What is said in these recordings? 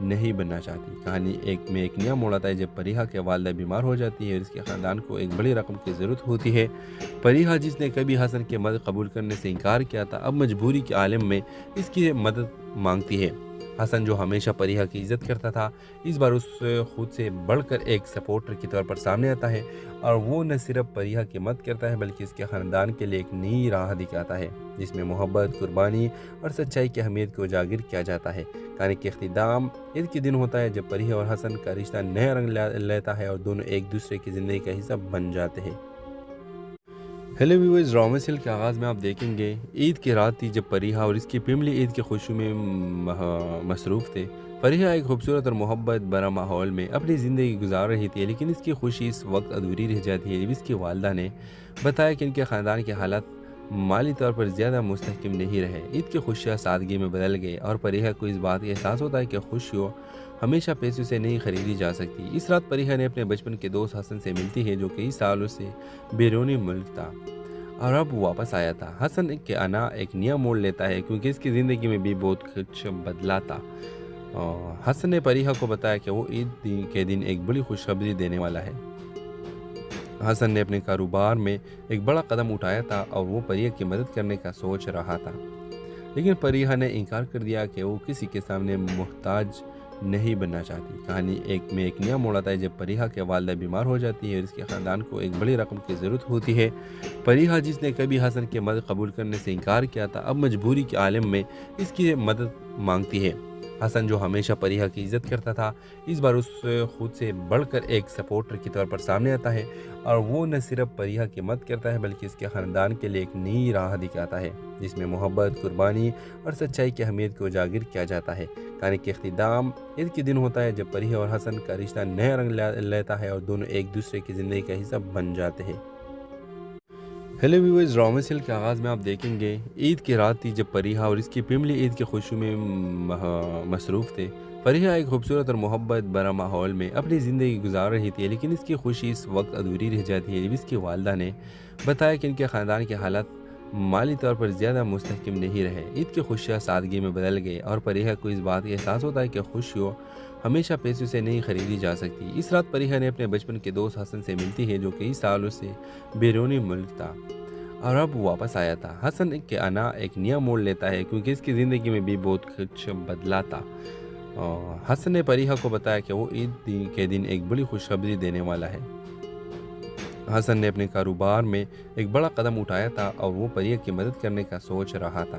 نہیں بننا چاہتی۔ کہانی ایک نیا موڑ آتا ہے جب پریہا کی والدہ بیمار ہو جاتی ہے اور اس کے خاندان کو ایک بڑی رقم کی ضرورت ہوتی ہے۔ پریہا جس نے کبھی حسن کی مدد قبول کرنے سے انکار کیا تھا، اب مجبوری کے عالم میں اس کی مدد مانگتی ہے۔ حسن جو ہمیشہ پریہا کی عزت کرتا تھا، اس بار اس خود سے بڑھ کر ایک سپورٹر کی طور پر سامنے آتا ہے، اور وہ نہ صرف پریہا کی مدد کرتا ہے بلکہ اس کے خاندان کے لیے ایک نئی راہ دکھاتا ہے جس میں محبت، قربانی اور سچائی کی اہمیت کو اجاگر کیا جاتا ہے۔ کہانی کے اختتام عید کے دن ہوتا ہے جب پریہا اور حسن کا رشتہ نیا رنگ لیتا ہے اور دونوں ایک دوسرے کی زندگی کا حصہ بن جاتے ہیں۔ ہیلو ویورز، ڈرامہ سیل کے آغاز میں آپ دیکھیں گے عید کی رات تھی جب پریہا اور اس کی فیملی عید کی خوشی میں مصروف تھے۔ پریہا ایک خوبصورت اور محبت بھرا ماحول میں اپنی زندگی گزار رہی تھی، لیکن اس کی خوشی اس وقت ادھوری رہ جاتی ہے جب اس کی والدہ نے بتایا کہ ان کے خاندان کے حالات مالی طور پر زیادہ مستحکم نہیں رہے۔ عید کی خوشیاں سادگی میں بدل گئی اور پریہا کو اس بات کا احساس ہوتا ہے کہ خوشیوں ہمیشہ پیسوں سے نہیں خریدی جا سکتی۔ اس رات پریہا نے اپنے بچپن کے دوست حسن سے ملتی ہے جو کئی سالوں سے بیرونی ملک تھا اور اب واپس آیا تھا۔ حسن کے آنا ایک نیا موڑ لیتا ہے کیونکہ اس کی زندگی میں بھی بہت کچھ بدلا تھا۔ حسن نے پریہا کو بتایا کہ وہ عید کے دن ایک بڑی خوشخبری دینے والا ہے۔ حسن نے اپنے کاروبار میں ایک بڑا قدم اٹھایا تھا اور وہ پریہا کی مدد کرنے کا سوچ رہا تھا، لیکن پریہا نے انکار کر دیا کہ وہ کسی کے سامنے محتاج نہیں بننا چاہتی۔ کہانی ایک نیا موڑ آتا ہے جب پریہا کی والدہ بیمار ہو جاتی ہے اور اس کے خاندان کو ایک بڑی رقم کی ضرورت ہوتی ہے۔ پریہا جس نے کبھی حسن کی مدد قبول کرنے سے انکار کیا تھا، اب مجبوری کے عالم میں اس کی مدد مانگتی ہے۔ حسن جو ہمیشہ پریہا کی عزت کرتا تھا، اس بار اس خود سے بڑھ کر ایک سپورٹر کی طور پر سامنے آتا ہے، اور وہ نہ صرف پریہا کی مدد کرتا ہے بلکہ اس کے خاندان کے لیے ایک نئی راہ دکھاتا ہے جس میں محبت، قربانی اور سچائی کی اہمیت کو اجاگر کیا جاتا ہے۔ کہانی کے اختتام عید کے دن ہوتا ہے جب پریہا اور حسن کا رشتہ نیا رنگ لیتا ہے اور دونوں ایک دوسرے کی زندگی کا حصہ بن جاتے ہیں۔ ہیلو ویورز، ڈرامہ سیل کے آغاز میں آپ دیکھیں گے عید کی رات تھی جب پریہا اور اس کی فیملی عید کی خوشی میں مصروف تھے۔ پریہا ایک خوبصورت اور محبت بھرا ماحول میں اپنی زندگی گزار رہی تھی، لیکن اس کی خوشی اس وقت ادھوری رہ جاتی ہے جب اس کی والدہ نے بتایا کہ ان کے خاندان کے حالات مالی طور پر زیادہ مستحکم نہیں رہے۔ عید کی خوشیاں سادگی میں بدل گئی اور پریہا کو اس بات کا احساس ہوتا ہے کہ خوشیوں ہمیشہ پیسوں سے نہیں خریدی جا سکتی۔ اس رات پریہا نے اپنے بچپن کے دوست حسن سے ملتی ہے جو کئی سالوں سے بیرونی ملک تھا اور اب واپس آیا تھا۔ حسن کے آنا ایک نیا موڑ لیتا ہے کیونکہ اس کی زندگی میں بھی بہت کچھ بدلا تھا۔ حسن نے پریہا کو بتایا کہ وہ عید کے دن ایک بڑی خوشخبری دینے والا ہے۔ حسن نے اپنے کاروبار میں ایک بڑا قدم اٹھایا تھا اور وہ پریہا کی مدد کرنے کا سوچ رہا تھا،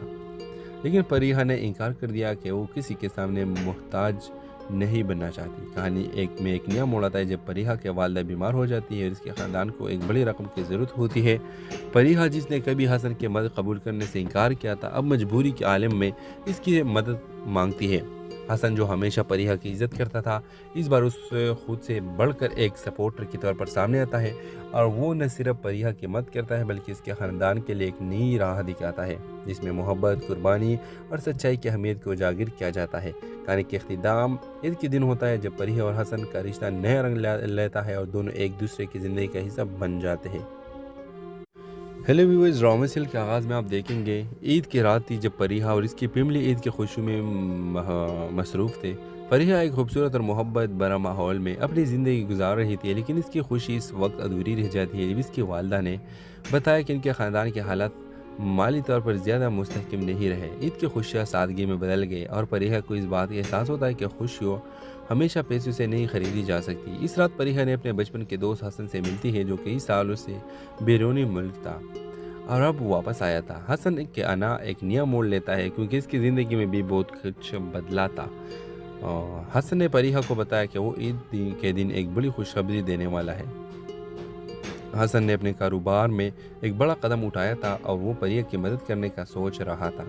لیکن پریہا نے انکار کر دیا کہ وہ کسی کے سامنے محتاج نہیں بننا چاہتی۔ کہانی ایک نیا موڑ آتا ہے جب پریہا کی والدہ بیمار ہو جاتی ہے اور اس کے خاندان کو ایک بڑی رقم کی ضرورت ہوتی ہے۔ پریہا جس نے کبھی حسن کی مدد قبول کرنے سے انکار کیا تھا، اب مجبوری کے عالم میں اس کی مدد مانگتی ہے۔ حسن جو ہمیشہ پریہا کی عزت کرتا تھا، اس بار اس خود سے بڑھ کر ایک سپورٹر کی طور پر سامنے آتا ہے، اور وہ نہ صرف پریہا کی مدد کرتا ہے بلکہ اس کے خاندان کے لیے ایک نئی راہ دکھاتا ہے جس میں محبت، قربانی اور سچائی کی اہمیت کو اجاگر کیا جاتا ہے۔ کہانی کے اختتام عید کے دن ہوتا ہے جب پریہا اور حسن کا رشتہ نیا رنگ لیتا ہے اور دونوں ایک دوسرے کی زندگی کا حصہ بن جاتے ہیں۔ ہیلو ویورز، ڈرامہ سیل کے آغاز میں آپ دیکھیں گے عید کی رات تھی جب پریہا اور اس کی فیملی عید کی خوشی میں مصروف تھے۔ پریہا ایک خوبصورت اور محبت بھرا ماحول میں اپنی زندگی گزار رہی تھی، لیکن اس کی خوشی اس وقت ادھوری رہ جاتی ہے جب اس کی والدہ نے بتایا کہ ان کے خاندان کے حالات مالی طور پر زیادہ مستحکم نہیں رہے۔ عید کی خوشیاں سادگی میں بدل گئی اور پریہا کو اس بات کا احساس ہوتا ہے کہ خوشیوں ہمیشہ پیسوں سے نہیں خریدی جا سکتی۔ اس رات پریہا نے اپنے بچپن کے دوست حسن سے ملتی ہے جو کئی سالوں سے بیرونی ملک تھا اور اب واپس آیا تھا۔ حسن کے آنا ایک نیا موڑ لیتا ہے کیونکہ اس کی زندگی میں بھی بہت کچھ بدلا تھا۔ حسن نے پریہا کو بتایا کہ وہ عید کے دن ایک بڑی خوشخبری دینے والا ہے۔ حسن نے اپنے کاروبار میں ایک بڑا قدم اٹھایا تھا اور وہ پریہا کی مدد کرنے کا سوچ رہا تھا،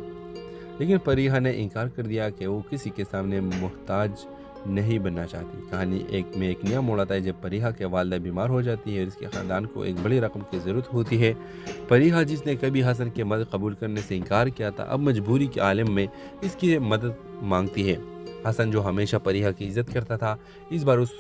لیکن پریہا نے انکار کر دیا کہ وہ کسی کے سامنے محتاج نہیں بننا چاہتی۔ کہانی ایک نیا موڑ آتا ہے جب پریہا کی والدہ بیمار ہو جاتی ہے اور اس کے خاندان کو ایک بڑی رقم کی ضرورت ہوتی ہے۔ پریہا جس نے کبھی حسن کی مدد قبول کرنے سے انکار کیا تھا، اب مجبوری کے عالم میں اس کی مدد مانگتی ہے۔ حسن جو ہمیشہ پریحا کی عزت کرتا تھا اس بار اس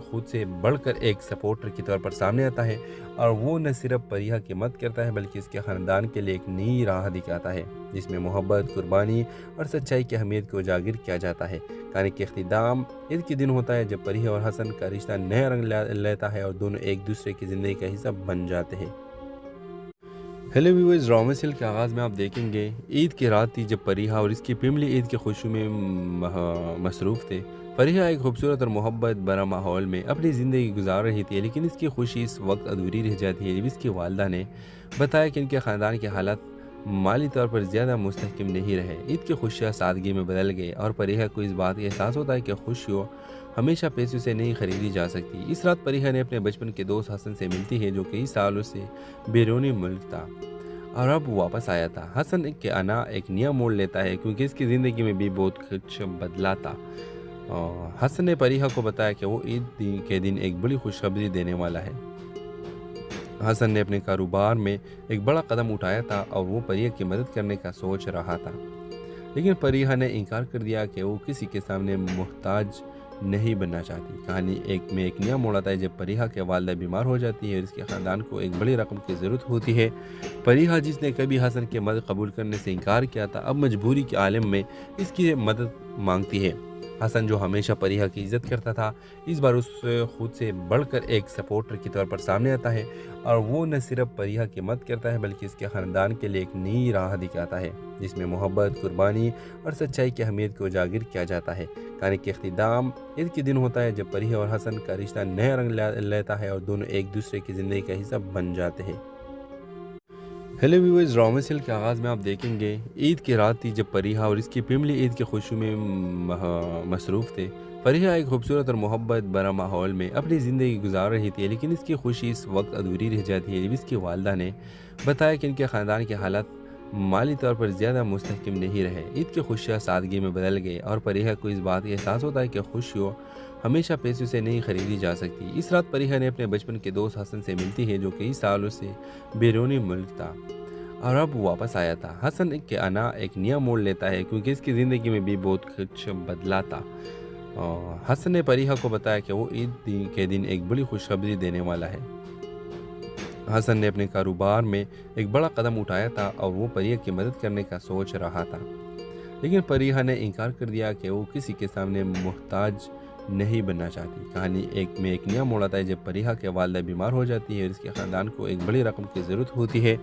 خود سے بڑھ کر ایک سپورٹر کی طور پر سامنے آتا ہے اور وہ نہ صرف پریحا کی مدد کرتا ہے بلکہ اس کے خاندان کے لیے ایک نئی راہ دکھاتا ہے جس میں محبت، قربانی اور سچائی کی اہمیت کو اجاگر کیا جاتا ہے۔ کہانی کے اختتام عید کے دن ہوتا ہے جب پریحا اور حسن کا رشتہ نیا رنگ لیتا ہے اور دونوں ایک دوسرے کی زندگی کا حصہ بن جاتے ہیں۔ ہیلو ویورز، ڈرامہ سیریل کے آغاز میں آپ دیکھیں گے عید کی رات تھی جب پریحا اور اس کی فیملی عید کی خوشی میں مصروف تھے۔ پریحا ایک خوبصورت اور محبت بھرا ماحول میں اپنی زندگی گزار رہی تھی، لیکن اس کی خوشی اس وقت ادھوری رہ جاتی ہے جب اس کی والدہ نے بتایا کہ ان کے خاندان کے حالات مالی طور پر زیادہ مستحکم نہیں رہے۔ عید کی خوشیاں سادگی میں بدل گئی اور پریحا کو اس بات کا احساس ہوتا ہے کہ خوشیوں ہمیشہ پیسوں سے نہیں خریدی جا سکتی۔ اس رات پریحا نے اپنے بچپن کے دوست حسن سے ملتی ہے جو کئی سالوں سے بیرونی ملک تھا اور اب واپس آیا تھا۔ حسن کے آنا ایک نیا موڑ لیتا ہے کیونکہ اس کی زندگی میں بھی بہت کچھ بدلا تھا۔ حسن نے پریحا کو بتایا کہ وہ عید کے دن ایک بڑی خوشخبری دینے والا ہے۔ حسن نے اپنے کاروبار میں ایک بڑا قدم اٹھایا تھا اور وہ پریحا کی مدد کرنے کا سوچ رہا تھا، لیکن پریحا نے انکار کر دیا کہ وہ کسی کے سامنے محتاج نہیں بننا چاہتی۔ کہانی ایک نیا موڑ آتا ہے جب پریحا کے والدہ بیمار ہو جاتی ہے اور اس کے خاندان کو ایک بڑی رقم کی ضرورت ہوتی ہے۔ پریحا جس نے کبھی حسن کی مدد قبول کرنے سے انکار کیا تھا اب مجبوری کے عالم میں اس کی مدد مانگتی ہے۔ حسن جو ہمیشہ پریحا کی عزت کرتا تھا اس بار اس خود سے بڑھ کر ایک سپورٹر کی طور پر سامنے آتا ہے اور وہ نہ صرف پریحا کی مدد کرتا ہے بلکہ اس کے خاندان کے لیے ایک نئی راہ دکھاتا ہے جس میں محبت، قربانی اور سچائی کی اہمیت کو اجاگر کیا جاتا ہے۔ کہانی کے اختتام عید کے دن ہوتا ہے جب پریحا اور حسن کا رشتہ نیا رنگ لیتا ہے اور دونوں ایک دوسرے کی زندگی کا حصہ بن جاتے ہیں۔ ہیلو ویورز، ڈرامہ سیریل کے آغاز میں آپ دیکھیں گے عید کی رات تھی جب پریحا اور اس کی فیملی عید کی خوشی میں مصروف تھے۔ پریحا ایک خوبصورت اور محبت بھرا ماحول میں اپنی زندگی گزار رہی تھی، لیکن اس کی خوشی اس وقت ادھوری رہ جاتی ہے جب اس کی والدہ نے بتایا کہ ان کے خاندان کے حالات مالی طور پر زیادہ مستحکم نہیں رہے۔ عید کی خوشیاں سادگی میں بدل گئی اور پریحا کو اس بات کا احساس ہوتا ہے کہ خوشیوں ہمیشہ پیسوں سے نہیں خریدی جا سکتی۔ اس رات پریحا نے اپنے بچپن کے دوست حسن سے ملتی ہے جو کئی سالوں سے بیرونی ملک تھا اور اب واپس آیا تھا۔ حسن کے آنا ایک نیا موڑ لیتا ہے کیونکہ اس کی زندگی میں بھی بہت کچھ بدلا تھا۔ حسن نے پریحا کو بتایا کہ وہ عید کے دن ایک بڑی خوشخبری دینے والا ہے۔ حسن نے اپنے کاروبار میں ایک بڑا قدم اٹھایا تھا اور وہ پریحا کی مدد کرنے کا سوچ رہا تھا، لیکن پریحا نے انکار کر دیا کہ وہ کسی کے سامنے محتاج نہیں بننا چاہتی۔ کہانی ایک نیا موڑ آتا ہے جب پریحا کے والدہ بیمار ہو جاتی ہے اور اس کے خاندان کو ایک بڑی رقم کی ضرورت ہوتی ہے۔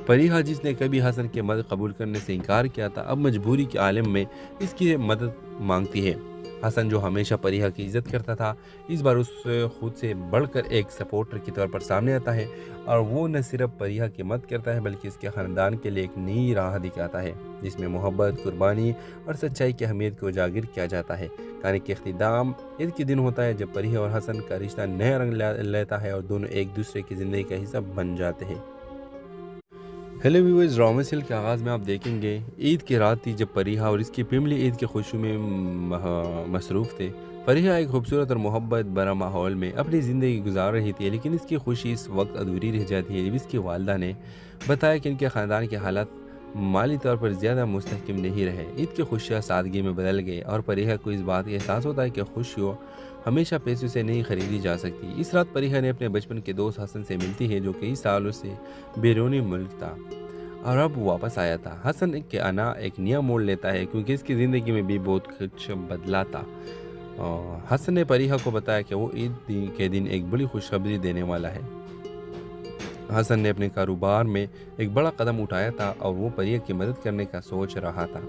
پریحا جس نے کبھی حسن کی مدد قبول کرنے سے انکار کیا تھا اب مجبوری کے عالم میں اس کی مدد مانگتی ہے۔ حسن جو ہمیشہ پریحا کی عزت کرتا تھا اس بار اس خود سے بڑھ کر ایک سپورٹر کی طور پر سامنے آتا ہے اور وہ نہ صرف پریحا کی مدد کرتا ہے بلکہ اس کے خاندان کے لیے ایک نئی راہ دکھاتا ہے جس میں محبت، قربانی اور سچائی کی اہمیت کو اجاگر کیا جاتا ہے۔ کہانی کے اختتام عید کے دن ہوتا ہے جب پریحا اور حسن کا رشتہ نیا رنگ لیتا ہے اور دونوں ایک دوسرے کی زندگی کا حصہ بن جاتے ہیں۔ ہیلو ویورز، ڈرامہ سیریل کے آغاز میں آپ دیکھیں گے عید کی رات تھی جب پریحا اور اس کی فیملی عید کی خوشی میں مصروف تھے۔ پریحا ایک خوبصورت اور محبت بھرا ماحول میں اپنی زندگی گزار رہی تھی، لیکن اس کی خوشی اس وقت ادھوری رہ جاتی ہے جب اس کی والدہ نے بتایا کہ ان کے خاندان کے حالات مالی طور پر زیادہ مستحکم نہیں رہے۔ عید کی خوشیاں سادگی میں بدل گئی اور پریحا کو اس بات کا احساس ہوتا ہے کہ خوشیوں ہمیشہ پیسوں سے نہیں خریدی جا سکتی۔ اس رات پریحا نے اپنے بچپن کے دوست حسن سے ملتی ہے جو کئی سالوں سے بیرونی ملک تھا اور اب واپس آیا تھا۔ حسن کے آنا ایک نیا موڑ لیتا ہے کیونکہ اس کی زندگی میں بھی بہت کچھ بدلا تھا۔ حسن نے پریحا کو بتایا کہ وہ عید کے دن ایک بڑی خوشخبری دینے والا ہے۔ حسن نے اپنے کاروبار میں ایک بڑا قدم اٹھایا تھا اور وہ پریحا کی مدد کرنے کا سوچ رہا تھا،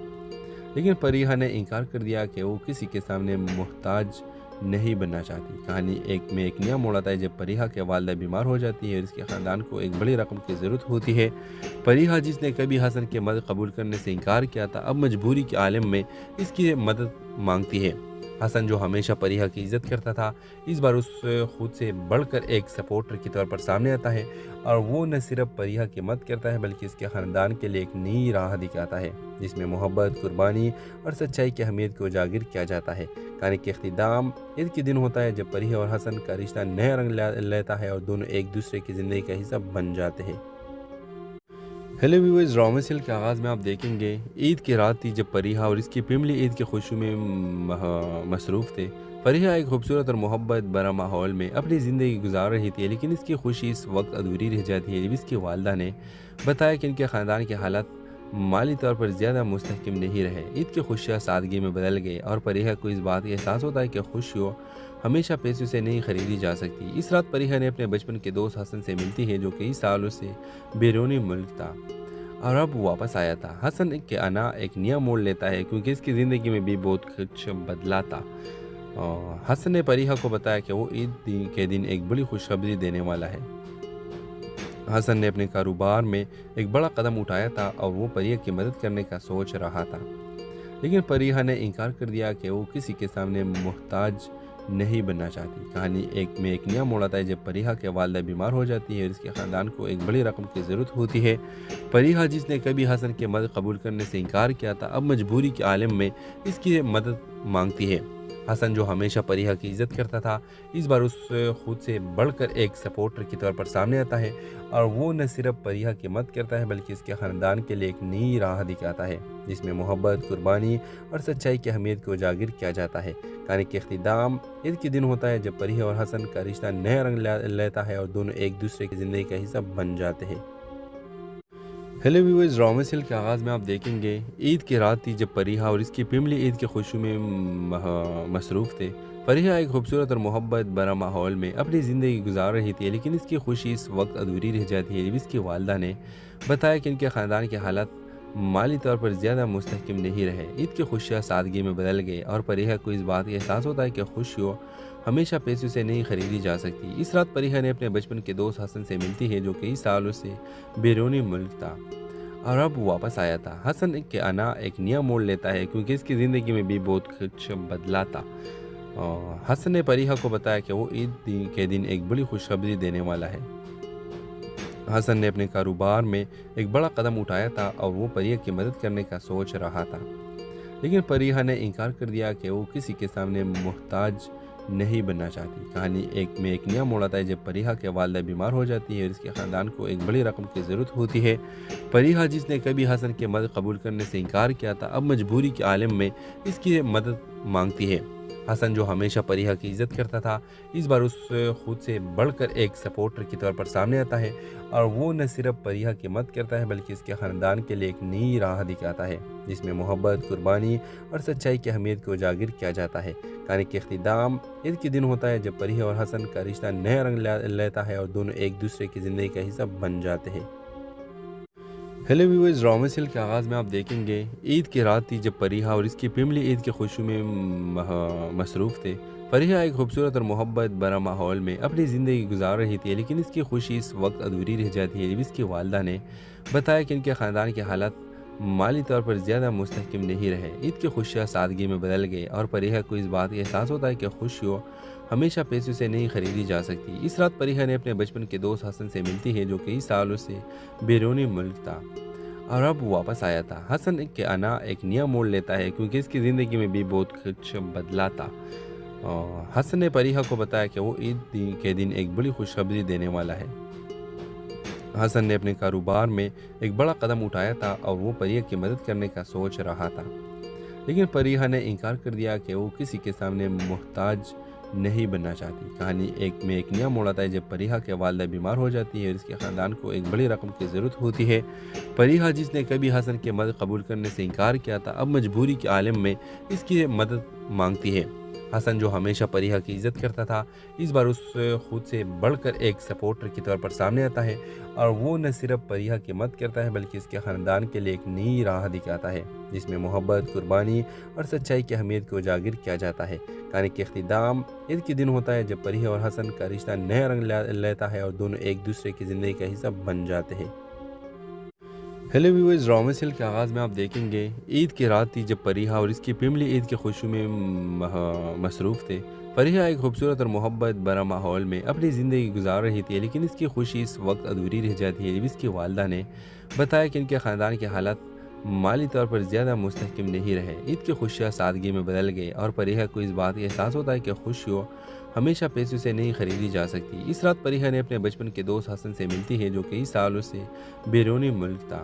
لیکن پریحا نے انکار کر دیا کہ وہ کسی کے سامنے محتاج نہیں بننا چاہتی۔ کہانی ایک نیا موڑ آتا ہے جب پریحا کے والدہ بیمار ہو جاتی ہے اور اس کے خاندان کو ایک بڑی رقم کی ضرورت ہوتی ہے۔ پریحا جس نے کبھی حسن کی مدد قبول کرنے سے انکار کیا تھا اب مجبوری کے عالم میں اس کی مدد مانگتی ہے۔ حسن جو ہمیشہ پریحا کی عزت کرتا تھا اس بار اس خود سے بڑھ کر ایک سپورٹر کی طور پر سامنے آتا ہے اور وہ نہ صرف پریحا کی مدد کرتا ہے بلکہ اس کے خاندان کے لیے ایک نئی راہ دکھاتا ہے جس میں محبت، قربانی اور سچائی کی اہمیت کو اجاگر کیا جاتا ہے۔ کہانی کے اختتام عید کے دن ہوتا ہے جب پریحا اور حسن کا رشتہ نیا رنگ لیتا ہے اور دونوں ایک دوسرے کی زندگی کا حصہ بن جاتے ہیں۔ ہیلو ویورز، رامن سیل کے آغاز میں آپ دیکھیں گے عید کی رات تھی جب فریحہ اور اس کی فیملی عید کی خوشی میں مصروف تھے۔ فریحہ ایک خوبصورت اور محبت بھرا ماحول میں اپنی زندگی گزار رہی تھی، لیکن اس کی خوشی اس وقت ادھوری رہ جاتی ہے جب اس کی والدہ نے بتایا کہ ان کے خاندان کے حالات مالی طور پر زیادہ مستحکم نہیں رہے۔ عید کی خوشیاں سادگی میں بدل گئے اور فریحہ کو اس بات کا احساس ہوتا ہے کہ خوشیوں ہمیشہ پیسوں سے نہیں خریدی جا سکتی۔ اس رات فریحہ نے اپنے بچپن کے دوست حسن سے ملتی ہے جو کئی سالوں سے بیرونی ملک تھا اور اب واپس آیا تھا۔ حسن کے آنا ایک نیا موڑ لیتا ہے کیونکہ اس کی زندگی میں بھی بہت کچھ بدلا تھا۔ حسن نے فریحہ کو بتایا کہ وہ عید کے دن ایک بڑی خوشخبری دینے والا ہے۔ حسن نے اپنے کاروبار میں ایک بڑا قدم اٹھایا تھا اور وہ فریحہ کی مدد کرنے کا سوچ رہا تھا، لیکن فریحہ نے انکار کر دیا کہ وہ کسی کے سامنے محتاج نہیں بننا چاہتی۔ کہانی ایک نیا موڑ آتا ہے جب فریحہ کی والدہ بیمار ہو جاتی ہے اور اس کے خاندان کو ایک بڑی رقم کی ضرورت ہوتی ہے۔ فریحہ، جس نے کبھی حسن کی مدد قبول کرنے سے انکار کیا تھا، اب مجبوری کے عالم میں اس کی مدد مانگتی ہے۔ حسن، جو ہمیشہ فریحہ کی عزت کرتا تھا، اس بار اس خود سے بڑھ کر ایک سپورٹر کی طور پر سامنے آتا ہے اور وہ نہ صرف فریحہ کی مدد کرتا ہے بلکہ اس کے خاندان کے لیے ایک نئی راہ دکھاتا ہے جس میں محبت، قربانی اور سچائی کی اہمیت کو اجاگر کیا جاتا ہے۔ کہانی کے اختتام عید کے دن ہوتا ہے جب فریحہ اور حسن کا رشتہ نیا رنگ لیتا ہے اور دونوں ایک دوسرے کی زندگی کا حصہ بن جاتے ہیں۔ ہیلو ویورز، رامن سیل کے آغاز میں آپ دیکھیں گے عید کی رات تھی جب فریحہ اور اس کی فیملی عید کی خوشی میں مصروف تھے۔ فریحہ ایک خوبصورت اور محبت بھرا ماحول میں اپنی زندگی گزار رہی تھی، لیکن اس کی خوشی اس وقت ادھوری رہ جاتی ہے جب اس کی والدہ نے بتایا کہ ان کے خاندان کے حالات مالی طور پر زیادہ مستحکم نہیں رہے۔ عید کی خوشیاں سادگی میں بدل گئے اور فریحہ کو اس بات کا احساس ہوتا ہے کہ خوشیوں ہمیشہ پیسوں سے نہیں خریدی جا سکتی۔ اس رات فریحہ نے اپنے بچپن کے دوست حسن سے ملتی ہے جو کئی سالوں سے بیرونی ملک تھا اور اب واپس آیا تھا۔ حسن کے آنا ایک نیا موڑ لیتا ہے کیونکہ اس کی زندگی میں بھی بہت کچھ بدلا تھا۔ حسن نے فریحہ کو بتایا کہ وہ عید کے دن ایک بڑی خوشخبری دینے والا ہے۔ حسن نے اپنے کاروبار میں ایک بڑا قدم اٹھایا تھا اور وہ فریحہ کی مدد کرنے کا سوچ رہا تھا، لیکن فریحہ نے انکار کر دیا کہ وہ کسی کے سامنے محتاج نہیں بننا چاہتی۔ کہانی ایک نیا موڑ آتا ہے جب فریحہ کی والدہ بیمار ہو جاتی ہے اور اس کے خاندان کو ایک بڑی رقم کی ضرورت ہوتی ہے۔ فریحہ، جس نے کبھی حسن کی مدد قبول کرنے سے انکار کیا تھا، اب مجبوری کے عالم میں اس کی مدد مانگتی ہے۔ حسن، جو ہمیشہ فریحہ کی عزت کرتا تھا، اس بار اس خود سے بڑھ کر ایک سپورٹر کی طور پر سامنے آتا ہے اور وہ نہ صرف فریحہ کی مدد کرتا ہے بلکہ اس کے خاندان کے لیے ایک نئی راہ دکھاتا ہے جس میں محبت، قربانی اور سچائی کی اہمیت کو اجاگر کیا جاتا ہے۔ کہانی کے اختتام عید کے دن ہوتا ہے جب فریحہ اور حسن کا رشتہ نیا رنگ لیتا ہے اور دونوں ایک دوسرے کی زندگی کا حصہ بن جاتے ہیں۔ ہیلو ویورز، رامن سیل کے آغاز میں آپ دیکھیں گے عید کی رات تھی جب فریحہ اور اس کی فیملی عید کی خوشی میں مصروف تھے۔ فریحہ ایک خوبصورت اور محبت بھرا ماحول میں اپنی زندگی گزار رہی تھی، لیکن اس کی خوشی اس وقت ادھوری رہ جاتی ہے جب اس کی والدہ نے بتایا کہ ان کے خاندان کے حالات مالی طور پر زیادہ مستحکم نہیں رہے۔ عید کی خوشیاں سادگی میں بدل گئے اور فریحہ کو اس بات کا احساس ہوتا ہے کہ خوشیوں ہمیشہ پیسوں سے نہیں خریدی جا سکتی۔ اس رات فریحہ نے اپنے بچپن کے دوست حسن سے ملتی ہے جو کئی سالوں سے بیرونی ملک تھا اور اب واپس آیا تھا۔ حسن کے آنا ایک نیا موڑ لیتا ہے کیونکہ اس کی زندگی میں بھی بہت کچھ بدلا تھا۔ حسن نے فریحہ کو بتایا کہ وہ عید کے دن ایک بڑی خوشخبری دینے والا ہے۔ حسن نے اپنے کاروبار میں ایک بڑا قدم اٹھایا تھا اور وہ فریحہ کی مدد کرنے کا سوچ رہا تھا، لیکن فریحہ نے انکار کر دیا کہ وہ کسی کے سامنے محتاج نہیں بننا چاہتی۔ کہانی ایک نیا موڑ آتا ہے جب فریحہ کی والدہ بیمار ہو جاتی ہے اور اس کے خاندان کو ایک بڑی رقم کی ضرورت ہوتی ہے۔ فریحہ، جس نے کبھی حسن کی مدد قبول کرنے سے انکار کیا تھا، اب مجبوری کے عالم میں اس کی مدد مانگتی ہے۔ حسن، جو ہمیشہ فریحہ کی عزت کرتا تھا، اس بار اس خود سے بڑھ کر ایک سپورٹر کی طور پر سامنے آتا ہے اور وہ نہ صرف فریحہ کی مدد کرتا ہے بلکہ اس کے خاندان کے لیے ایک نئی راہ دکھاتا ہے جس میں محبت، قربانی اور سچائی کی اہمیت کو اجاگر کیا جاتا ہے۔ کہانی کے اختتام عید کے دن ہوتا ہے جب فریحہ اور حسن کا رشتہ نیا رنگ لیتا ہے اور دونوں ایک دوسرے کی زندگی کا حصہ بن جاتے ہیں۔ ہیلو ویورز، رامن سیل کے آغاز میں آپ دیکھیں گے عید کی رات تھی جب فریحہ اور اس کی فیملی عید کی خوشی میں مصروف تھے۔ فریحہ ایک خوبصورت اور محبت بھرا ماحول میں اپنی زندگی گزار رہی تھی، لیکن اس کی خوشی اس وقت ادھوری رہ جاتی ہے جب اس کی والدہ نے بتایا کہ ان کے خاندان کے حالات مالی طور پر زیادہ مستحکم نہیں رہے۔ عید کی خوشیاں سادگی میں بدل گئے اور فریحہ کو اس بات کا احساس ہوتا ہے کہ خوشیوں ہمیشہ پیسوں سے نہیں خریدی جا سکتی۔ اس رات پریہا نے اپنے بچپن کے دوست حسن سے ملتی ہے جو کئی سالوں سے بیرونی ملک تھا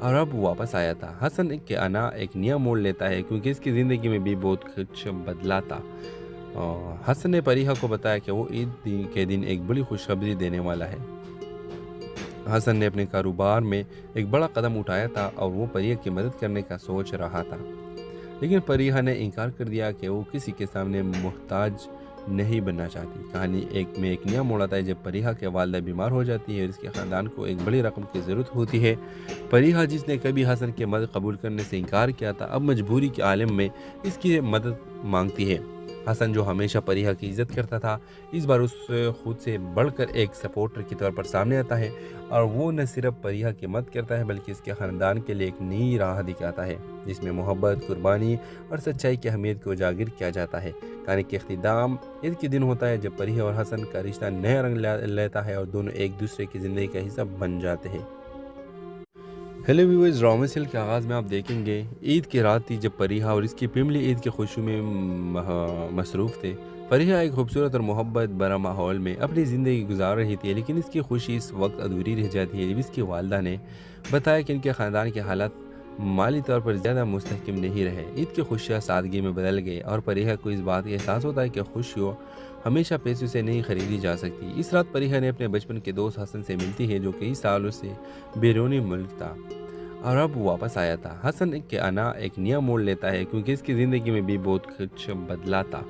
اور اب واپس آیا تھا۔ حسن کے آنا ایک نیا موڑ لیتا ہے کیونکہ اس کی زندگی میں بھی بہت کچھ بدلا تھا۔ حسن نے پریہا کو بتایا کہ وہ عید کے دن ایک بڑی خوشخبری دینے والا ہے۔ حسن نے اپنے کاروبار میں ایک بڑا قدم اٹھایا تھا اور وہ پریہا کی مدد کرنے کا سوچ رہا تھا، لیکن پریہا نے انکار کر دیا کہ وہ کسی کے سامنے محتاج نہیں بننا چاہتی۔ کہانی ایک نیا موڑ آتا ہے جب پریہا کے والدہ بیمار ہو جاتی ہے اور اس کے خاندان کو ایک بڑی رقم کی ضرورت ہوتی ہے۔ پریہا جس نے کبھی حسن کی مدد قبول کرنے سے انکار کیا تھا اب مجبوری کے عالم میں اس کی مدد مانگتی ہے۔ حسن جو ہمیشہ پریہا کی عزت کرتا تھا اس بار اس خود سے بڑھ کر ایک سپورٹر کے طور پر سامنے آتا ہے اور وہ نہ صرف پریہا کی مدد کرتا ہے بلکہ اس کے خاندان کے لیے ایک نئی راہ دکھاتا ہے جس میں محبت، قربانی اور سچائی کی اہمیت کو اجاگر کیا جاتا ہے۔ کہانی کے اختتام عید کے دن ہوتا ہے جب پریہا اور حسن کا رشتہ نیا رنگ لیتا ہے اور دونوں ایک دوسرے کی زندگی کا حصہ بن جاتے ہیں۔ ہیلو ویورز، رامس ہل کے آغاز میں آپ دیکھیں گے عید کی رات تھی جب پریہا اور اس کی فیملی عید کی خوشی میں مصروف تھے۔ پریہا ایک خوبصورت اور محبت بھرا ماحول میں اپنی زندگی گزار رہی تھی، لیکن اس کی خوشی اس وقت ادھوری رہ جاتی ہے جب اس کی والدہ نے بتایا کہ ان کے خاندان کے حالات مالی طور پر زیادہ مستحکم نہیں رہے۔ عید کی خوشیاں سادگی میں بدل گئی اور پریہا کو اس بات کا احساس ہوتا ہے کہ خوشیوں ہمیشہ پیسوں سے نہیں خریدی جا سکتی۔ اس رات پریہا نے اپنے بچپن کے دوست حسن سے ملتی ہے جو کئی سالوں سے بیرونی ملک تھا اور اب واپس آیا تھا۔ حسن کے آنا ایک نیا موڑ لیتا ہے کیونکہ اس کی زندگی میں بھی بہت کچھ بدلا تھا۔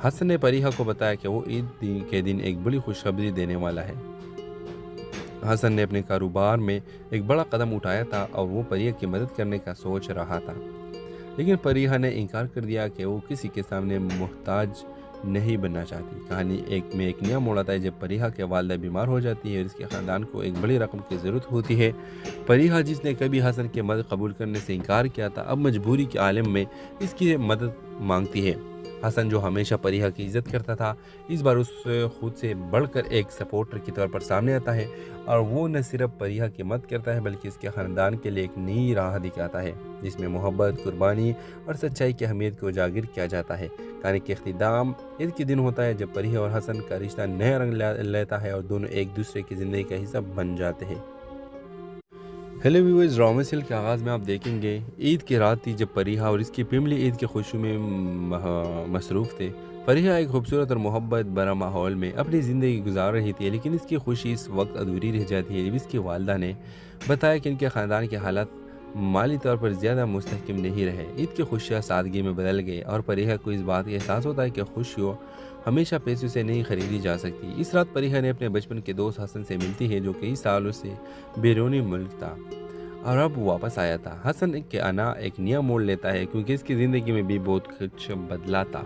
حسن نے پریہا کو بتایا کہ وہ عید کے دن ایک بڑی خوشخبری دینے والا ہے۔ حسن نے اپنے کاروبار میں ایک بڑا قدم اٹھایا تھا اور وہ پریہا کی مدد کرنے کا سوچ رہا تھا، لیکن پریہا نے انکار کر دیا کہ وہ کسی کے سامنے محتاج نہیں بننا چاہتی۔ کہانی ایک نیا موڑ آتا ہے جب پریہا کے والدہ بیمار ہو جاتی ہے اور اس کے خاندان کو ایک بڑی رقم کی ضرورت ہوتی ہے۔ پریہا جس نے کبھی حسن کی مدد قبول کرنے سے انکار کیا تھا اب مجبوری کے عالم میں اس کی مدد مانگتی ہے۔ حسن جو ہمیشہ پریہا کی عزت کرتا تھا اس بار اس خود سے بڑھ کر ایک سپورٹر کے طور پر سامنے آتا ہے اور وہ نہ صرف پریہا کی مدد کرتا ہے بلکہ اس کے خاندان کے لیے ایک نئی راہ دکھاتا ہے جس میں محبت، قربانی اور سچائی کی اہمیت کو اجاگر کیا جاتا ہے۔ کہانی کے اختتام عید کے دن ہوتا ہے جب پریہا اور حسن کا رشتہ نیا رنگ لیتا ہے اور دونوں ایک دوسرے کی زندگی کا حصہ بن جاتے ہیں۔ ہیلو ویورز، رامس ہل کے آغاز میں آپ دیکھیں گے عید کی رات تھی جب پریہا اور اس کی فیملی عید کی خوشی میں مصروف تھے۔ پریہا ایک خوبصورت اور محبت بھرا ماحول میں اپنی زندگی گزار رہی تھی، لیکن اس کی خوشی اس وقت ادھوری رہ جاتی ہے جب اس کی والدہ نے بتایا کہ ان کے خاندان کے حالات مالی طور پر زیادہ مستحکم نہیں رہے۔ عید کی خوشیاں سادگی میں بدل گئی اور پریہا کو اس بات کا احساس ہوتا ہے کہ خوشیوں ہمیشہ پیسوں سے نہیں خریدی جا سکتی۔ اس رات پریہا نے اپنے بچپن کے دوست حسن سے ملتی ہے جو کئی سالوں سے بیرونی ملک تھا اور اب واپس آیا تھا۔ حسن کے آنا ایک نیا موڑ لیتا ہے کیونکہ اس کی زندگی میں بھی بہت کچھ بدلا تھا۔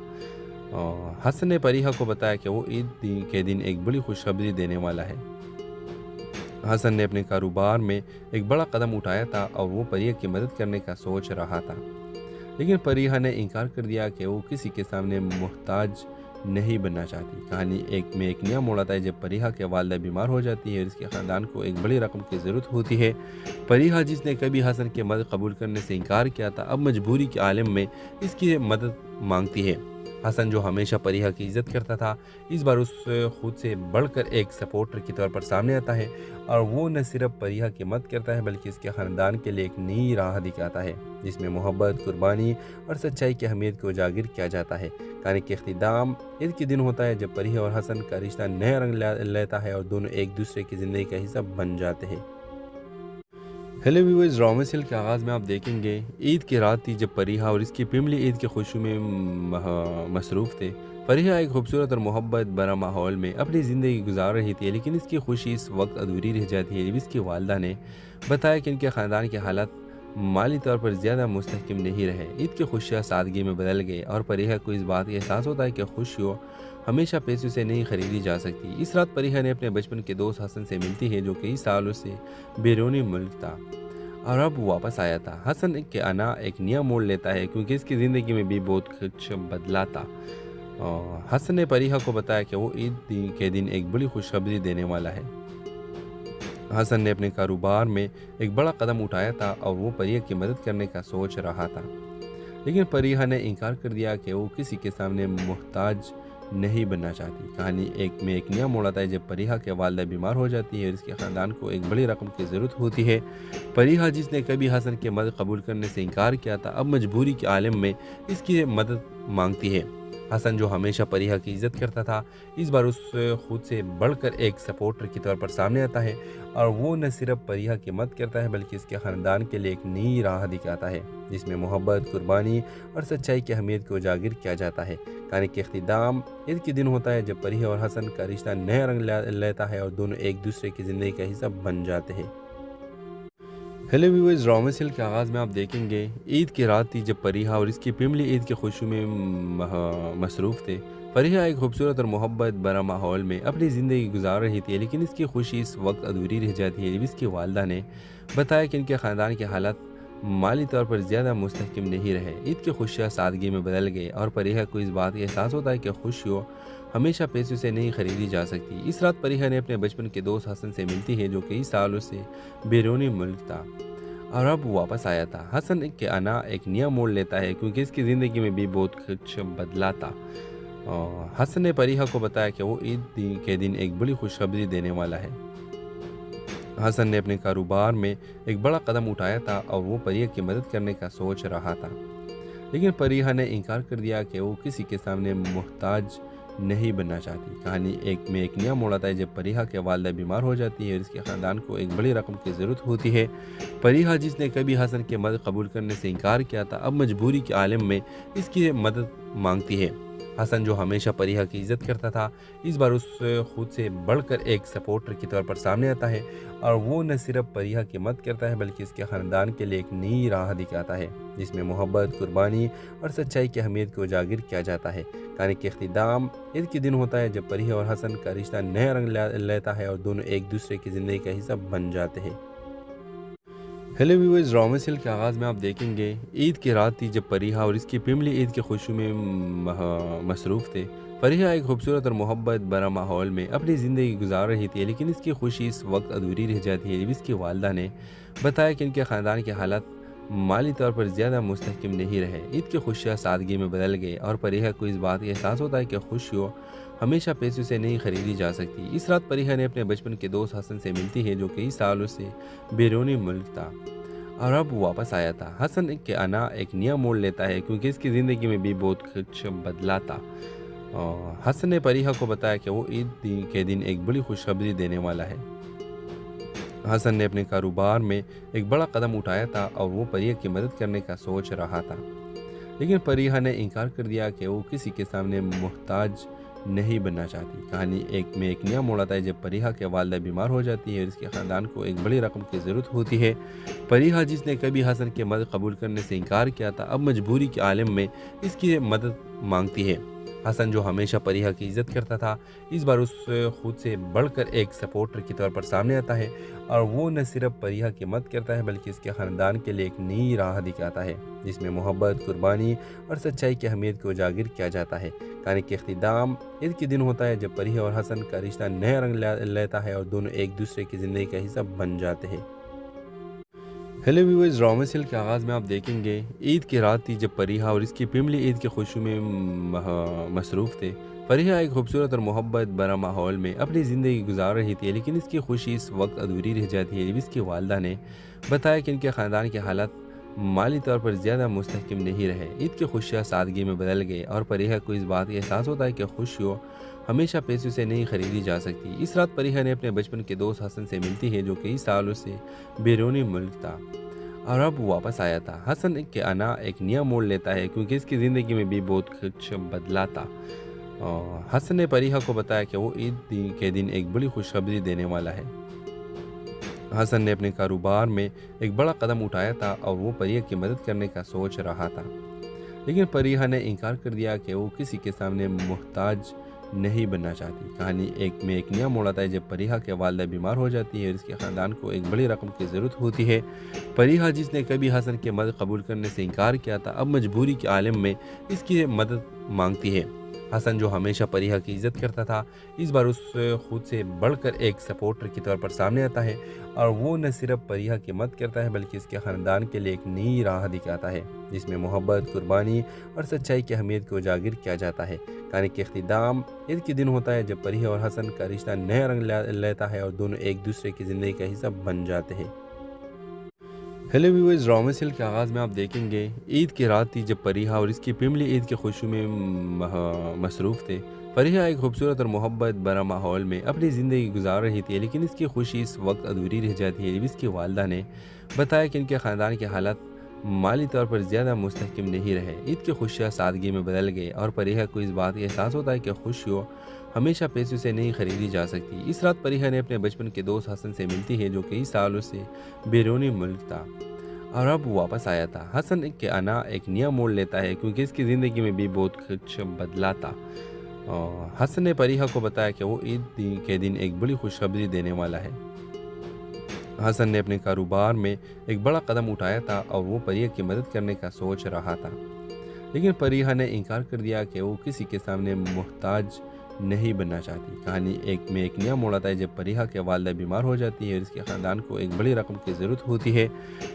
حسن نے پریہا کو بتایا کہ وہ عید کے دن ایک بڑی خوشخبری دینے والا ہے۔ حسن نے اپنے کاروبار میں ایک بڑا قدم اٹھایا تھا اور وہ پریہا کی مدد کرنے کا سوچ رہا تھا، لیکن پریہا نے انکار کر دیا کہ وہ کسی کے سامنے محتاج نہیں بننا چاہتی۔ کہانی ایک نیا موڑ آتا ہے جب پریہا کے والدہ بیمار ہو جاتی ہے اور اس کے خاندان کو ایک بڑی رقم کی ضرورت ہوتی ہے۔ پریہا جس نے کبھی حسن کی مدد قبول کرنے سے انکار کیا تھا اب مجبوری کے عالم میں اس کی مدد مانگتی ہے۔ حسن جو ہمیشہ پریہا کی عزت کرتا تھا اس بار اس خود سے بڑھ کر ایک سپورٹر کے طور پر سامنے آتا ہے اور وہ نہ صرف پریہا کی مدد کرتا ہے بلکہ اس کے خاندان کے لیے ایک نئی راہ دکھاتا ہے جس میں محبت، قربانی اور سچائی کی اہمیت کو اجاگر کیا جاتا ہے۔ کہانی کے اختتام عید کے دن ہوتا ہے جب پریہا اور حسن کا رشتہ نیا رنگ لیتا ہے اور دونوں ایک دوسرے کی زندگی کا حصہ بن جاتے ہیں۔ ہیلو ویورز، رامس ہل کے آغاز میں آپ دیکھیں گے عید کی رات تھی جب پریہا اور اس کی فیملی عید کی خوشی میں مصروف تھے۔ پریہا ایک خوبصورت اور محبت بھرا ماحول میں اپنی زندگی گزار رہی تھی، لیکن اس کی خوشی اس وقت ادھوری رہ جاتی ہے جب اس کی والدہ نے بتایا کہ ان کے خاندان کے حالات مالی طور پر زیادہ مستحکم نہیں رہے۔ عید کی خوشیاں سادگی میں بدل گئی اور پریہا کو اس بات کا احساس ہوتا ہے کہ خوشیوں ہمیشہ پیسوں سے نہیں خریدی جا سکتی۔ اس رات پریہا نے اپنے بچپن کے دوست حسن سے ملتی ہے جو کئی سالوں سے بیرونی ملک تھا اور اب واپس آیا تھا۔ حسن کے آنا ایک نیا موڑ لیتا ہے کیونکہ اس کی زندگی میں بھی بہت کچھ بدلا تھا۔ حسن نے پریہا کو بتایا کہ وہ عید کے دن ایک بڑی خوشخبری دینے والا ہے۔ حسن نے اپنے کاروبار میں ایک بڑا قدم اٹھایا تھا اور وہ پریہا کی مدد کرنے کا سوچ رہا تھا، لیکن پریہا نے انکار کر دیا کہ وہ کسی کے سامنے محتاج نہیں بننا چاہتی۔ کہانی ایک نیا موڑ آتا ہے جب پریہا کے والدہ بیمار ہو جاتی ہے اور اس کے خاندان کو ایک بڑی رقم کی ضرورت ہوتی ہے۔ پریہا جس نے کبھی حسن کی مدد قبول کرنے سے انکار کیا تھا، اب مجبوری کے عالم میں اس کی مدد مانگتی ہے۔ حسن جو ہمیشہ پریہا کی عزت کرتا تھا، اس بار اس خود سے بڑھ کر ایک سپورٹر کی طور پر سامنے آتا ہے، اور وہ نہ صرف پریہا کی مدد کرتا ہے بلکہ اس کے خاندان کے لیے ایک نئی راہ دکھاتا ہے جس میں محبت، قربانی اور سچائی کی اہمیت کو اجاگر کیا جاتا ہے۔ کہانی کے اختتام عید کے دن ہوتا ہے جب پریہا اور حسن کا رشتہ نیا رنگ لیتا ہے اور دونوں ایک دوسرے کی زندگی کا حصہ بن جاتے ہیں۔ ہیلو ویورز، ڈرامہ سیل کے آغاز میں آپ دیکھیں گے عید کی رات تھی جب پریہا اور اس کی فیملی عید کی خوشی میں مصروف تھے۔ پریہا ایک خوبصورت اور محبت بھرا ماحول میں اپنی زندگی گزار رہی تھی، لیکن اس کی خوشی اس وقت ادھوری رہ جاتی ہے جب اس کی والدہ نے بتایا کہ ان کے خاندان کے حالات مالی طور پر زیادہ مستحکم نہیں رہے۔ عید کی خوشیاں سادگی میں بدل گئی اور پریہا کو اس بات کا احساس ہوتا ہے کہ خوشیوں ہمیشہ پیسوں سے نہیں خریدی جا سکتی۔ اس رات پریہا نے اپنے بچپن کے دوست حسن سے ملتی ہے جو کئی سالوں سے بیرونی ملک تھا اور اب واپس آیا تھا۔ حسن کے آنا ایک نیا موڑ لیتا ہے کیونکہ اس کی زندگی میں بھی بہت کچھ بدلا تھا۔ حسن نے پریہا کو بتایا کہ وہ عید کے دن ایک بڑی خوشخبری دینے والا ہے۔ حسن نے اپنے کاروبار میں ایک بڑا قدم اٹھایا تھا اور وہ پریہا کی مدد کرنے کا سوچ رہا تھا، لیکن پریہا نے انکار کر دیا کہ وہ کسی کے سامنے محتاج نہیں بننا چاہتی۔ کہانی ایک نیا موڑ آتا ہے جب پریہا کے والدہ بیمار ہو جاتی ہے اور اس کے خاندان کو ایک بڑی رقم کی ضرورت ہوتی ہے۔ پریہا جس نے کبھی حسن کی مدد قبول کرنے سے انکار کیا تھا، اب مجبوری کے عالم میں اس کی مدد مانگتی ہے۔ حسن جو ہمیشہ پریہا کی عزت کرتا تھا، اس بار اس خود سے بڑھ کر ایک سپورٹر کی طور پر سامنے آتا ہے، اور وہ نہ صرف پریہا کی مدد کرتا ہے بلکہ اس کے خاندان کے لیے ایک نئی راہ دکھاتا ہے جس میں محبت، قربانی اور سچائی کی اہمیت کو اجاگر کیا جاتا ہے۔ کہانی کے اختتام عید کے دن ہوتا ہے جب پریہا اور حسن کا رشتہ نیا رنگ لیتا ہے اور دونوں ایک دوسرے کی زندگی کا حصہ بن جاتے ہیں۔ ہیلو ویورز، ڈرامہ سیل کے آغاز میں آپ دیکھیں گے عید کی رات تھی جب پریہا اور اس کی فیملی عید کی خوشی میں مصروف تھے۔ پریہا ایک خوبصورت اور محبت بھرا ماحول میں اپنی زندگی گزار رہی تھی، لیکن اس کی خوشی اس وقت ادھوری رہ جاتی ہے جب اس کی والدہ نے بتایا کہ ان کے خاندان کے حالات مالی طور پر زیادہ مستحکم نہیں رہے۔ عید کی خوشیاں سادگی میں بدل گئی اور پریہا کو اس بات کا احساس ہوتا ہے کہ خوشیوں ہمیشہ پیسوں سے نہیں خریدی جا سکتی۔ اس رات پریہا نے اپنے بچپن کے دوست حسن سے ملتی ہے جو کئی سالوں سے بیرونی ملک تھا اور اب واپس آیا تھا۔ حسن کے آنا ایک نیا موڑ لیتا ہے کیونکہ اس کی زندگی میں بھی بہت کچھ بدلا تھا۔ حسن نے پریہا کو بتایا کہ وہ عید کے دن ایک بڑی خوشخبری دینے والا ہے۔ حسن نے اپنے کاروبار میں ایک بڑا قدم اٹھایا تھا اور وہ پریہا کی مدد کرنے کا سوچ رہا تھا، لیکن پریہا نے انکار کر دیا کہ وہ کسی کے سامنے محتاج نہیں بننا چاہتی۔ کہانی ایک نیا موڑ آتا ہے جب پریہا کے والدہ بیمار ہو جاتی ہے اور اس کے خاندان کو ایک بڑی رقم کی ضرورت ہوتی ہے۔ پریہا جس نے کبھی حسن کی مدد قبول کرنے سے انکار کیا تھا، اب مجبوری کے عالم میں اس کی مدد مانگتی ہے۔ حسن جو ہمیشہ پریہا کی عزت کرتا تھا، اس بار اس خود سے بڑھ کر ایک سپورٹر کی طور پر سامنے آتا ہے، اور وہ نہ صرف پریہا کی مدد کرتا ہے بلکہ اس کے خاندان کے لیے ایک نئی راہ دکھاتا ہے جس میں محبت، قربانی اور سچائی کی اہمیت کو اجاگر کیا جاتا ہے۔ کہانی کے اختتام عید کے دن ہوتا ہے جب پریہا اور حسن کا رشتہ نیا رنگ لیتا ہے اور دونوں ایک دوسرے کی زندگی کا حصہ بن جاتے ہیں۔ ہیلو ویورز، ڈرامہ سیل کے آغاز میں آپ دیکھیں گے عید کی رات تھی جب پریہا اور اس کی فیملی عید کی خوشی میں مصروف تھے۔ پریہا ایک خوبصورت اور محبت بھرا ماحول میں اپنی زندگی گزار رہی تھی، لیکن اس کی خوشی اس وقت ادھوری رہ جاتی ہے جب اس کی والدہ نے بتایا کہ ان کے خاندان کے حالات مالی طور پر زیادہ مستحکم نہیں رہے۔ عید کی خوشیاں سادگی میں بدل گئی اور پریہا کو اس بات کا احساس ہوتا ہے کہ خوشیوں ہمیشہ پیسوں سے نہیں خریدی جا سکتی۔ اس رات پریہا نے اپنے بچپن کے دوست حسن سے ملتی ہے جو کئی سالوں سے بیرونی ملک تھا اور اب واپس آیا تھا۔ حسن کے آنا ایک نیا موڑ لیتا ہے کیونکہ اس کی زندگی میں بھی بہت کچھ بدلا تھا۔ حسن نے پریہا کو بتایا کہ وہ عید کے دن ایک بڑی خوشخبری دینے والا ہے۔ حسن نے اپنے کاروبار میں ایک بڑا قدم اٹھایا تھا اور وہ پریہا کی مدد کرنے کا سوچ رہا تھا، لیکن پریہا نے انکار کر دیا کہ وہ کسی کے سامنے محتاج نہیں بننا چاہتی۔ کہانی ایک نیا موڑ آتا ہے جب پریہا کے والدہ بیمار ہو جاتی ہے اور اس کے خاندان کو ایک بڑی رقم کی ضرورت ہوتی ہے۔ پریہا جس نے کبھی حسن کی مدد قبول کرنے سے انکار کیا تھا، اب مجبوری کے عالم میں اس کی مدد مانگتی ہے۔ حسن جو ہمیشہ پریہا کی عزت کرتا تھا، اس بار اس خود سے بڑھ کر ایک سپورٹر کی طور پر سامنے آتا ہے، اور وہ نہ صرف پریہا کی مدد کرتا ہے بلکہ اس کے خاندان کے لیے ایک نئی راہ دکھاتا ہے جس میں محبت، قربانی اور سچائی کی اہمیت کو اجاگر کیا جاتا ہے۔ کہانی کا اختتام عید کے دن ہوتا ہے جب پریہ اور حسن کا رشتہ نیا رنگ لیتا ہے اور دونوں ایک دوسرے کی زندگی کا حصہ بن جاتے ہیں۔ ہیلو ویورز، ڈرامہ سیریل کے آغاز میں آپ دیکھیں گے عید کی رات تھی جب پریہ اور اس کی فیملی عید کی خوشی میں مصروف تھے۔ پریہ ایک خوبصورت اور محبت بھرا ماحول میں اپنی زندگی گزار رہی تھی، لیکن اس کی خوشی اس وقت ادھوری رہ جاتی ہے جب اس کی والدہ نے بتایا کہ ان کے خاندان کے حالات مالی طور پر زیادہ مستحکم نہیں رہے۔ عید کی خوشیاں سادگی میں بدل گئی اور پریہ کو اس بات کا احساس ہوتا ہے کہ خوشیوں ہمیشہ پیسوں سے نہیں خریدی جا سکتی۔ اس رات پریہ نے اپنے بچپن کے دوست حسن سے ملتی ہے جو کئی سالوں سے بیرونی ملک تھا اور اب واپس آیا تھا۔ حسن کے آنا ایک نیا موڑ لیتا ہے کیونکہ اس کی زندگی میں بھی بہت کچھ بدلا تھا۔ حسن نے پریہ کو بتایا کہ وہ عید کے دن ایک بڑی خوشخبری دینے والا ہے۔ حسن نے اپنے کاروبار میں ایک بڑا قدم اٹھایا تھا اور وہ پریہ کی مدد کرنے کا سوچ رہا تھا، لیکن پریہ نے انکار کر دیا کہ وہ کسی کے سامنے محتاج نہیں بننا چاہتی۔ کہانی میں ایک نیا موڑ آتا ہے جب پریہ کی والدہ بیمار ہو جاتی ہے اور اس کے خاندان کو ایک بڑی رقم کی ضرورت ہوتی ہے۔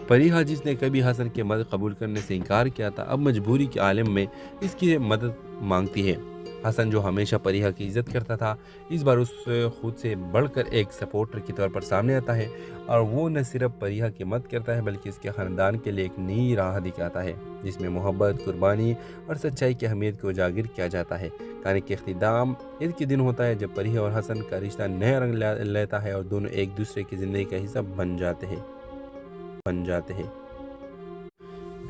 پریہ جس نے کبھی حسن کی مدد قبول کرنے سے انکار کیا تھا، اب مجبوری کے عالم میں اس کی مدد مانگتی ہے۔ حسن جو ہمیشہ پریہ کی عزت کرتا تھا، اس بار اس خود سے بڑھ کر ایک سپورٹر کی طور پر سامنے آتا ہے اور وہ نہ صرف پریہ کی مدد کرتا ہے بلکہ اس کے خاندان کے لیے ایک نئی راہ دکھاتا ہے جس میں محبت، قربانی اور سچائی کی اہمیت کو اجاگر کیا جاتا ہے۔ کہانی کا اختتام عید کے دن ہوتا ہے جب پریہ اور حسن کا رشتہ نیا رنگ لیتا ہے اور دونوں ایک دوسرے کی زندگی کا حصہ بن جاتے ہیں۔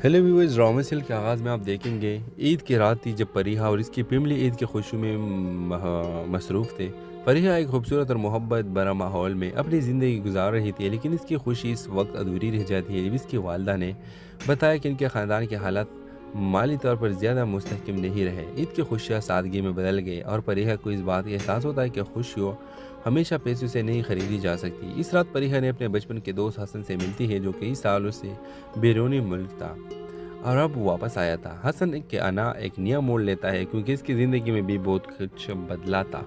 ہیلو ویورز، ڈرامہ سیریل کے آغاز میں آپ دیکھیں گے عید کی رات تھی جب پریہ اور اس کی فیملی عید کی خوشی میں مصروف تھے۔ پریہ ایک خوبصورت اور محبت بھرا ماحول میں اپنی زندگی گزار رہی تھی، لیکن اس کی خوشی اس وقت ادھوری رہ جاتی ہے جب اس کی والدہ نے بتایا کہ ان کے خاندان کے حالات مالی طور پر زیادہ مستحکم نہیں رہے۔ عید کی خوشیاں سادگی میں بدل گئی اور پریہ کو اس بات کا احساس ہوتا ہے کہ خوشیوں ہمیشہ پیسوں سے نہیں خریدی جا سکتی۔ اس رات پریہ نے اپنے بچپن کے دوست حسن سے ملتی ہے جو کئی سالوں سے بیرونی ملک تھا اور اب واپس آیا تھا۔ حسن کے آنا ایک نیا موڑ لیتا ہے کیونکہ اس کی زندگی میں بھی بہت کچھ بدلا تھا۔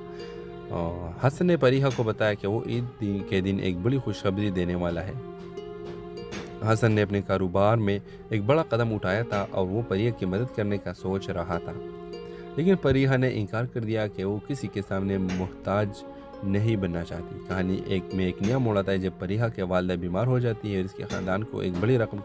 حسن نے پریہ کو بتایا کہ وہ عید کے دن ایک بڑی خوشخبری دینے والا ہے۔ حسن نے اپنے کاروبار میں ایک بڑا قدم اٹھایا تھا اور وہ پریہ کی مدد کرنے کا سوچ رہا تھا، لیکن پریہ نے انکار کر دیا کہ وہ کسی کے سامنے محتاج نہیں بننا چاہتی۔ کہانی میں ایک نیا موڑ آتا ہے جب پریہ کی والدہ بیمار ہو جاتی ہے اور اس کے خاندان کو ایک بڑی رقم